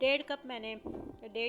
1.5